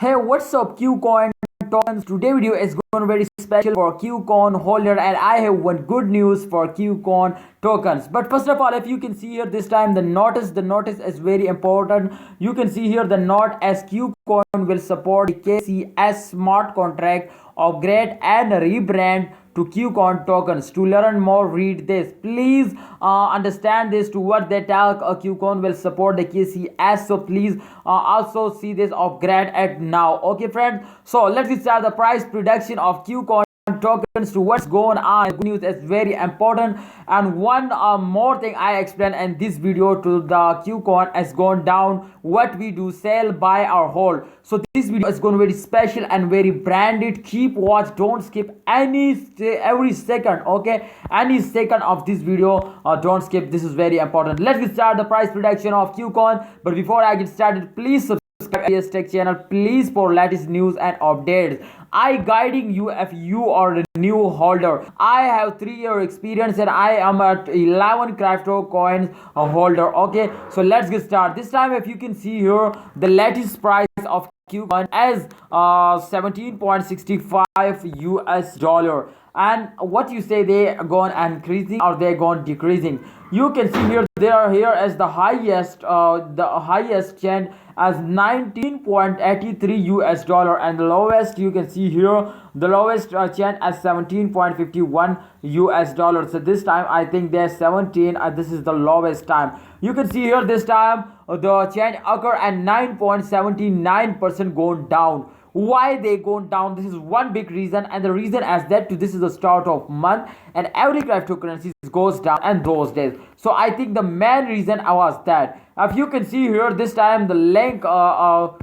Hey, what's up, Kucoin tokens? Today video is going to be very special for Kucoin holder, and I have one good news for Kucoin tokens. But first of all, if you can see here this time the notice is very important. You can see here the note as Kucoin will support the KCS smart contract upgrade and rebrand to Kucoin tokens. To learn more, read this. Please understand this to what they tell. Kucoin will support the KCS, so please also see this upgrade at now. Okay, friends. So let's start the price prediction of Kucoin tokens to what's going on. Good news is very important, and one more thing I explain in this video to the Kucoin has gone down. What we do, sell, buy, or hold. So this video is going to be very special and very branded. Keep watch, don't skip every second. Okay, any second of this video, don't skip. This is very important. Let's get start the price prediction of Kucoin. But before I get started, please subscribe to Tech channel, please, for latest news and updates. I guiding you if you are a new holder. I have 3-year experience and I am at 11 crypto coins holder. Okay, so let's get started. This time, if you can see here, the latest price of Kucoin as 17.65 US dollar. And what you say, they are going increasing or they going decreasing? You can see here they are here as the highest trend as 19.83 US dollar, and the lowest you can see here the lowest chain as 17.51 US dollar. So this time I think there's 17, this is the lowest time. You can see here this time the change occur at 9.79% going down. Why they going down? This is one big reason, and the reason as that this is the start of month and every cryptocurrency goes down and those days. So I think the main reason was that. If you can see here this time the link Kucoin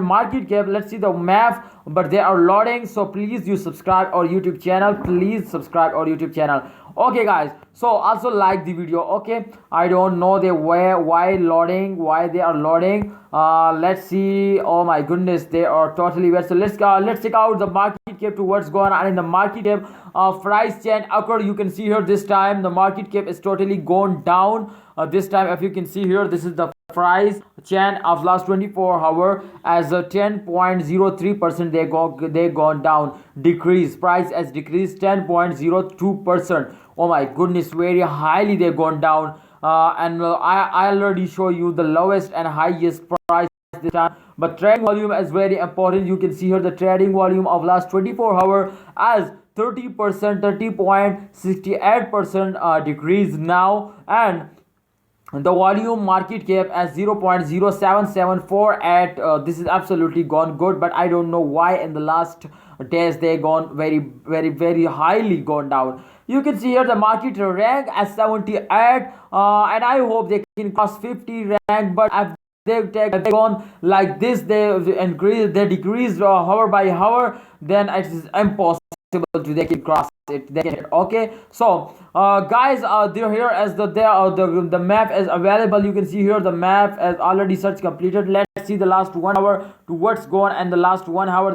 market cap, let's see the map, but they are loading, so please you subscribe our YouTube channel, please subscribe our YouTube channel. Okay guys, so also like the video. Okay, I don't know they why they are loading. Let's see. Oh my goodness, they are totally weird. So let's check out the market cap to what's going on in the market cap. Price change occur. You can see here this time the market cap is totally gone down. This time, if you can see here, this is the price change of last 24 hour as a 10.03%. They gone down, decrease. Price has decreased 10.02%. Oh my goodness, very highly they gone down. I already show you the lowest and highest price this time. But trading volume is very important. You can see here the trading volume of last 24 hour as 30.68% decrease now, and the volume market cap as 0.0774 at this is absolutely gone good, but I don't know why in the last days they gone very highly gone down. You can see here the market rank as 78, and I hope they can cross 50 rank, but if they gone like this, they decrease hour by hour, then it is impossible to they can cross it. Okay, so guys, they're here as the map is available. You can see here the map as already search completed. Let's see the last 1 hour to what's going, and the last 1 hour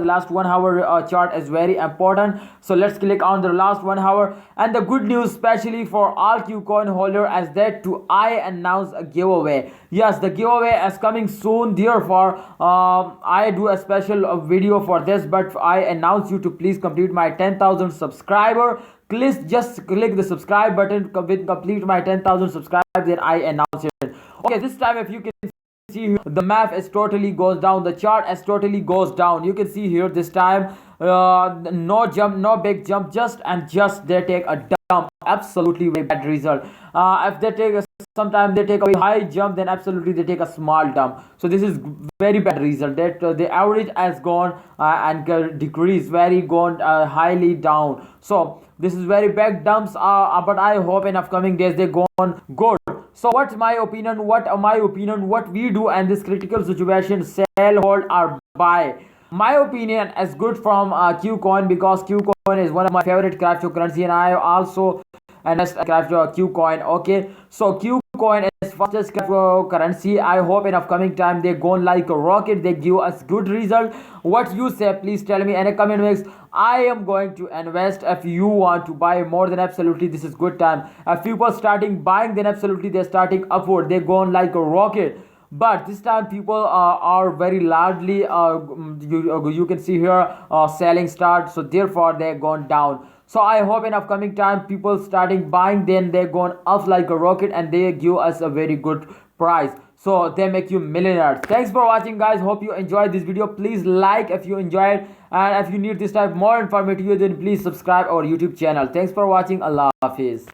chart is very important. So let's click on the last 1 hour, and the good news especially for all Kucoin holder as that I announce a giveaway. Yes, the giveaway is coming soon, therefore I do a special video for this, but I announce you to please complete my 10,000 subscriber. Please just click the subscribe button with complete my 10,000 subscribers, then I announce it. Okay, this time if you can see here, the map is totally goes down, the chart is totally goes down. You can see here this time no jump, no big jump, just they take a dump. Absolutely very bad result. If they take sometimes they take a high jump, then absolutely they take a small dump. So this is very bad result. That the average has gone and decreased, very gone highly down. So this is very bad dumps, but I hope in upcoming days they gone good. So what's my opinion? What we do in this critical situation: sell, hold, or buy. My opinion is good from Kucoin, because Kucoin is one of my favorite cryptocurrency, and I also invest in Kucoin. Okay, so Kucoin is fastest cryptocurrency. I hope in upcoming time they go like a rocket. They give us good result. What you say? Please tell me in a comment box. I am going to invest. If you want to buy more, then absolutely this is good time. If people starting buying, then absolutely they're starting upward. They go like a rocket. but this time people are very largely you can see here selling start, so therefore they're gone down. So I hope in upcoming time people starting buying, then they're going up like a rocket and they give us a very good price, so they make you millionaires. Thanks for watching, guys. Hope you enjoyed this video. Please like if you enjoyed, and if you need this type more informative, then please subscribe our YouTube channel. Thanks for watching. Allah Hafiz.